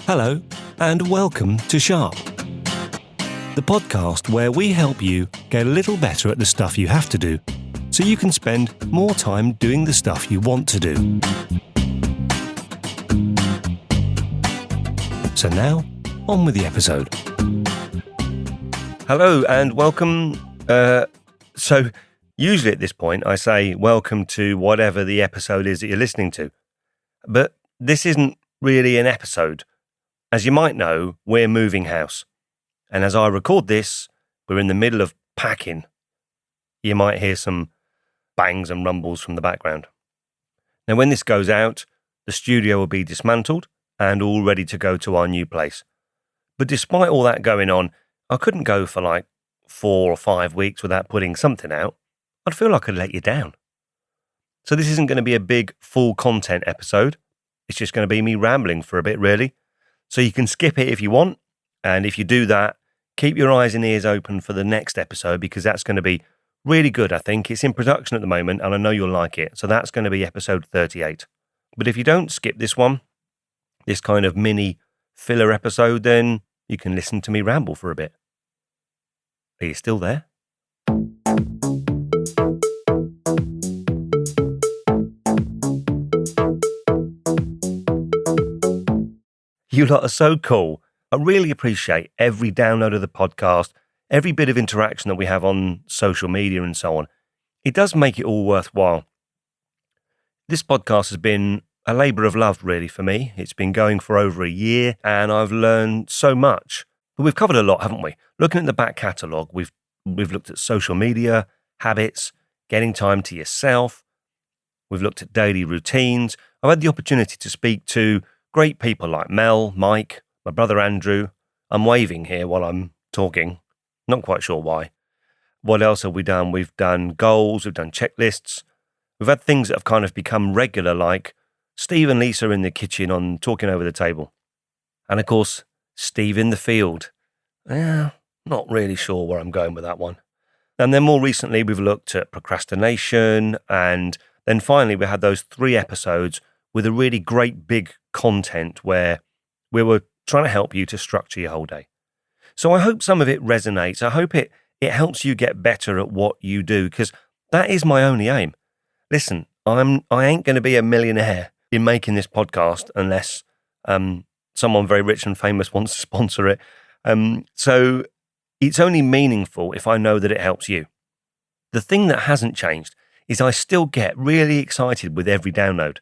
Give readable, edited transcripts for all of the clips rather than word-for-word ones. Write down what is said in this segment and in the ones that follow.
Hello, and welcome to Sharp, the podcast where we help you get a little better at the stuff you have to do, so you can spend more time doing the stuff you want to do. So now, on with the episode. Hello, and welcome. So usually at this point, I say welcome to whatever the episode is that you're listening to. But this isn't really an episode. As you might know, we're moving house. And as I record this, we're in the middle of packing. You might hear some bangs and rumbles from the background. Now, when this goes out, the studio will be dismantled and all ready to go to our new place. But despite all that going on, I couldn't go for like 4 or 5 weeks without putting something out. I'd feel like I'd let you down. So this isn't going to be a big full content episode. It's just going to be me rambling for a bit, really. So you can skip it if you want. And if you do that, keep your eyes and ears open for the next episode, because that's going to be really good, I think. It's in production at the moment, and I know you'll like it. So that's going to be episode 38. But if you don't skip this one, this kind of mini filler episode, then you can listen to me ramble for a bit. Are you still there? You lot are so cool. I really appreciate every download of the podcast, every bit of interaction that we have on social media and so on. It does make it all worthwhile. This podcast has been a labour of love, really, for me. It's been going for over a year, and I've learned so much. But we've covered a lot, haven't we? Looking at the back catalogue, we've looked at social media, habits, getting time to yourself. We've looked at daily routines. I've had the opportunity to speak to great people like Mel, Mike, my brother Andrew. I'm waving here while I'm talking. Not quite sure why. What else have we done? We've done goals, we've done checklists. We've had things that have kind of become regular, like Steve and Lisa in the kitchen on talking over the table. And of course, Steve in the field. Not really sure where I'm going with that one. And then more recently, we've looked at procrastination. And then finally, we had those 3 episodes with a really great big content where we were trying to help you to structure your whole day. So I hope some of it resonates. I hope it helps you get better at what you do, because that is my only aim. Listen, I ain't going to be a millionaire in making this podcast unless someone very rich and famous wants to sponsor it. So it's only meaningful if I know that it helps you. The thing that hasn't changed is I still get really excited with every download.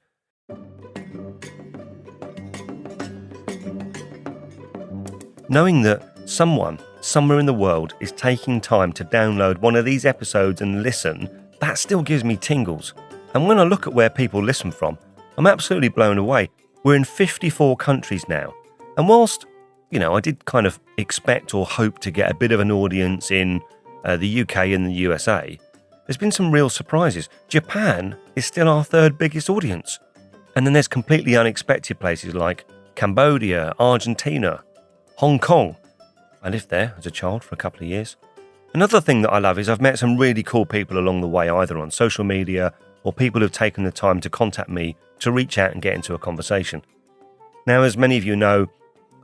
Knowing that someone, somewhere in the world, is taking time to download one of these episodes and listen, that still gives me tingles. And when I look at where people listen from, I'm absolutely blown away. We're in 54 countries now. And whilst, I did kind of expect or hope to get a bit of an audience in the UK and the USA, there's been some real surprises. Japan is still our 3rd biggest audience. And then there's completely unexpected places like Cambodia, Argentina, Hong Kong. I lived there as a child for a couple of years. Another thing that I love is I've met some really cool people along the way, either on social media or people who've taken the time to contact me to reach out and get into a conversation. Now, as many of you know,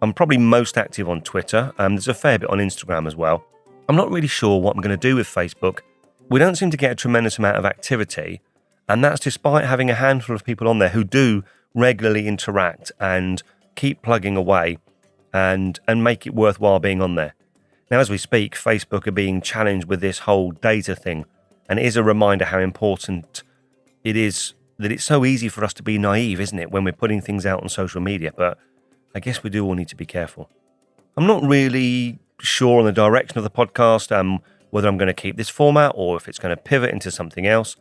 I'm probably most active on Twitter. There's a fair bit on Instagram as well. I'm not really sure what I'm going to do with Facebook. We don't seem to get a tremendous amount of activity, and that's despite having a handful of people on there who do regularly interact and keep plugging away and make it worthwhile being on there. Now, as we speak, Facebook are being challenged with this whole data thing, and it is a reminder how important it is that it's so easy for us to be naive, isn't it, when we're putting things out on social media? But I guess we do all need to be careful. I'm not really sure on the direction of the podcast, whether I'm going to keep this format or if it's going to pivot into something else.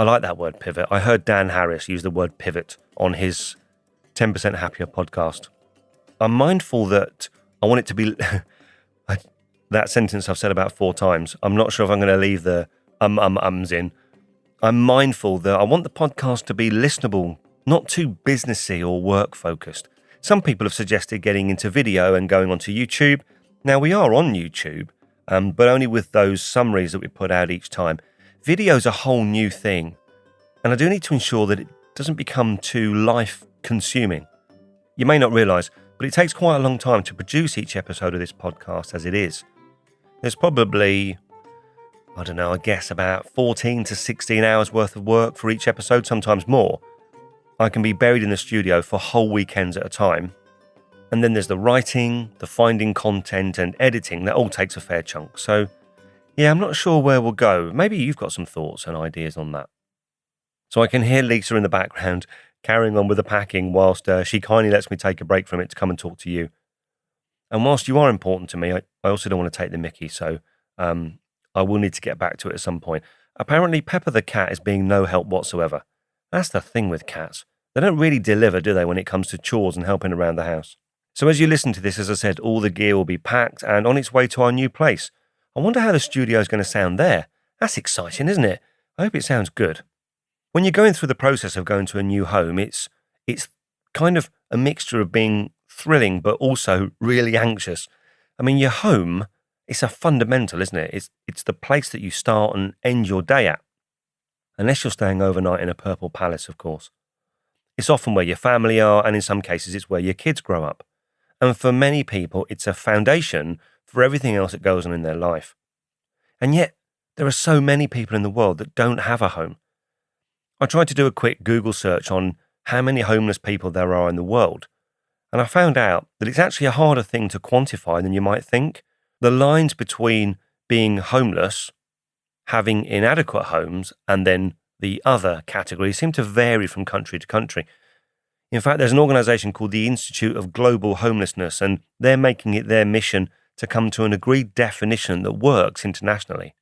I like that word pivot. I heard Dan Harris use the word pivot on his 10% Happier podcast. I'm mindful that I want it to be... that sentence I've said about 4 times. I'm not sure if I'm going to leave the ums in. I'm mindful that I want the podcast to be listenable, not too businessy or work-focused. Some people have suggested getting into video and going onto YouTube. Now, we are on YouTube, but only with those summaries that we put out each time. Video's a whole new thing, and I do need to ensure that it doesn't become too life-consuming. You may not realise, but it takes quite a long time to produce each episode of this podcast as it is. There's probably, I guess about 14 to 16 hours worth of work for each episode, sometimes more. I can be buried in the studio for whole weekends at a time. And then there's the writing, the finding content and editing. That all takes a fair chunk. So, yeah, I'm not sure where we'll go. Maybe you've got some thoughts and ideas on that. So I can hear Lisa in the background carrying on with the packing whilst she kindly lets me take a break from it to come and talk to you. And whilst you are important to me, I also don't want to take the mickey, so I will need to get back to it at some point. Apparently, Pepper the cat is being no help whatsoever. That's the thing with cats. They don't really deliver, do they, when it comes to chores and helping around the house? So as you listen to this, as I said, all the gear will be packed and on its way to our new place. I wonder how the studio is going to sound there. That's exciting, isn't it? I hope it sounds good. When you're going through the process of going to a new home, it's kind of a mixture of being thrilling but also really anxious. I mean, your home, it's a fundamental, isn't it? It's the place that you start and end your day at. Unless you're staying overnight in a purple palace, of course. It's often where your family are, and in some cases it's where your kids grow up. And for many people, it's a foundation for everything else that goes on in their life. And yet, there are so many people in the world that don't have a home. I tried to do a quick Google search on how many homeless people there are in the world, and I found out that it's actually a harder thing to quantify than you might think. The lines between being homeless, having inadequate homes, and then the other category seem to vary from country to country. In fact, there's an organisation called the Institute of Global Homelessness, and they're making it their mission to come to an agreed definition that works internationally.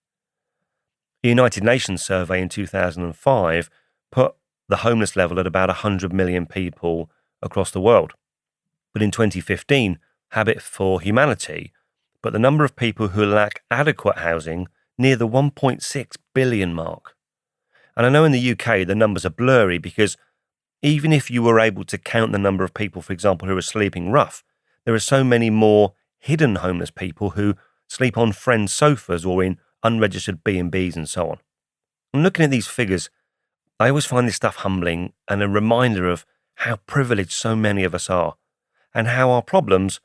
The United Nations survey in 2005 put the homeless level at about 100 million people across the world. But in 2015, Habit for Humanity put the number of people who lack adequate housing near the 1.6 billion mark. And I know in the UK the numbers are blurry because even if you were able to count the number of people, for example, who are sleeping rough, there are so many more hidden homeless people who sleep on friends' sofas or in unregistered B&Bs and so on. And looking at these figures, I always find this stuff humbling and a reminder of how privileged so many of us are and how our problems,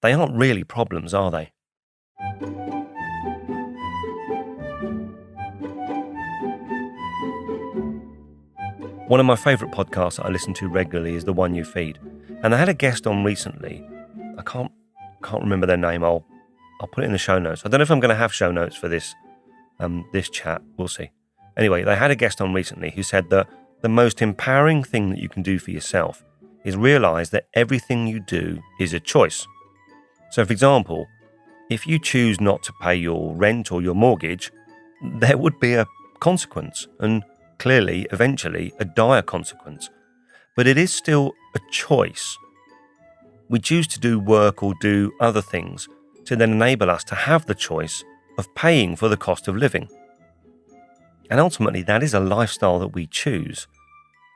they aren't really problems, are they? One of my favourite podcasts that I listen to regularly is The One You Feed. And they had a guest on recently. I can't remember their name. I'll put it in the show notes. I don't know if I'm going to have show notes for this chat. We'll see. Anyway, they had a guest on recently who said that the most empowering thing that you can do for yourself is realise that everything you do is a choice. So, for example, if you choose not to pay your rent or your mortgage, there would be a consequence, and clearly, eventually, a dire consequence. But it is still a choice. We choose to do work or do other things to then enable us to have the choice of paying for the cost of living. And ultimately, that is a lifestyle that we choose.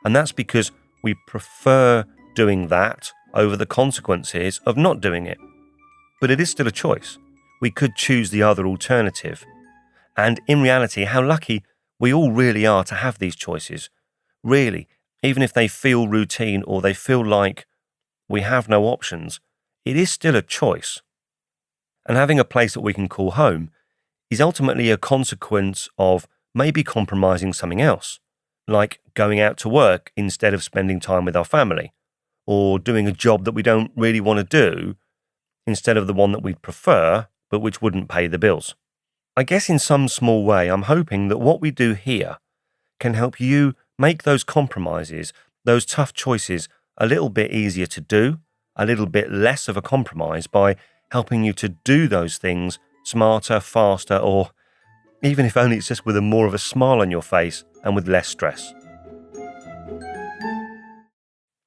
And that's because we prefer doing that over the consequences of not doing it. But it is still a choice. We could choose the other alternative. And in reality, how lucky we all really are to have these choices. Really, even if they feel routine or they feel like we have no options, it is still a choice. And having a place that we can call home is ultimately a consequence of maybe compromising something else, like going out to work instead of spending time with our family, or doing a job that we don't really want to do instead of the one that we'd prefer, but which wouldn't pay the bills. I guess in some small way, I'm hoping that what we do here can help you make those compromises, those tough choices, a little bit easier to do, a little bit less of a compromise by helping you to do those things smarter, faster, or even if only it's just with more of a smile on your face and with less stress.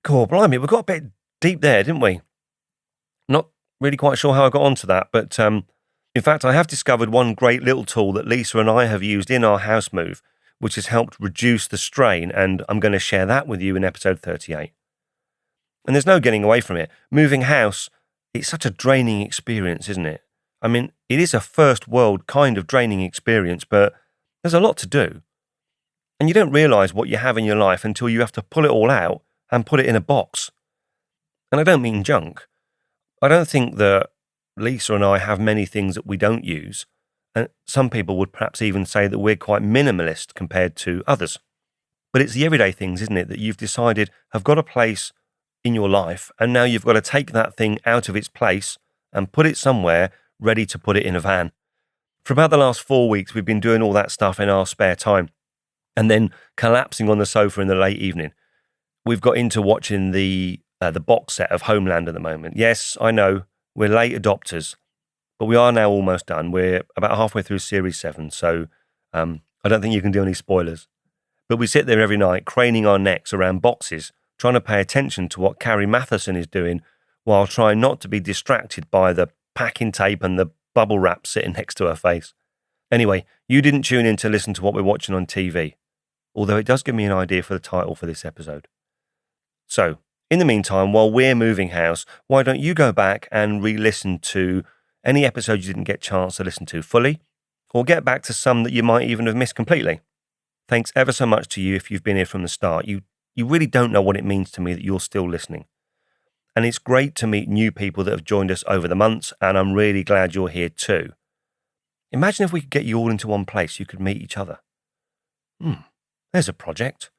Cool, blimey, we got a bit deep there, didn't we? Not really quite sure how I got onto that, but in fact, I have discovered one great little tool that Lisa and I have used in our house move, which has helped reduce the strain, and I'm going to share that with you in episode 38. And there's no getting away from it. Moving house, it's such a draining experience, isn't it? I mean, it is a first world kind of draining experience, but there's a lot to do. And you don't realise what you have in your life until you have to pull it all out and put it in a box. And I don't mean junk. I don't think that Lisa and I have many things that we don't use, and some people would perhaps even say that we're quite minimalist compared to others. But it's the everyday things, isn't it, that you've decided have got a place in your life, and now you've got to take that thing out of its place and put it somewhere ready to put it in a van. For about the last 4 weeks, we've been doing all that stuff in our spare time and then collapsing on the sofa in the late evening. We've got into watching the box set of Homeland at the moment. Yes, I know, we're late adopters, but we are now almost done. We're about halfway through Series 7, so I don't think you can do any spoilers. But we sit there every night, craning our necks around boxes, trying to pay attention to what Carrie Matheson is doing while trying not to be distracted by the packing tape and the bubble wrap sitting next to her face. Anyway, you didn't tune in to listen to what we're watching on TV, although it does give me an idea for the title for this episode. So, in the meantime, while we're moving house, why don't you go back and re-listen to any episodes you didn't get a chance to listen to fully, or get back to some that you might even have missed completely. Thanks ever so much to you if you've been here from the start. You really don't know what it means to me that you're still listening. And it's great to meet new people that have joined us over the months, and I'm really glad you're here too. Imagine if we could get you all into one place, you could meet each other. There's a project.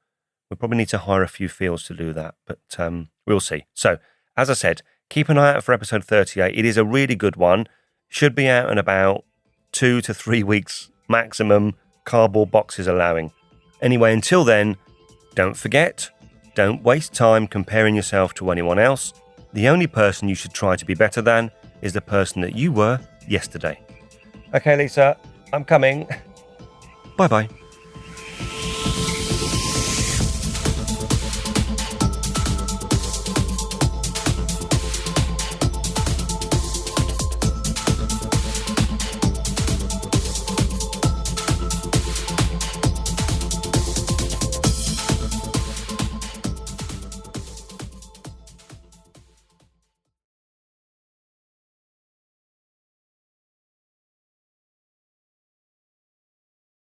We'll probably need to hire a few fields to do that, but we'll see. So, as I said, keep an eye out for episode 38. It is a really good one. Should be out in about 2 to 3 weeks maximum, cardboard boxes allowing. Anyway, until then, don't forget, don't waste time comparing yourself to anyone else. The only person you should try to be better than is the person that you were yesterday. Okay, Lisa, I'm coming. Bye-bye.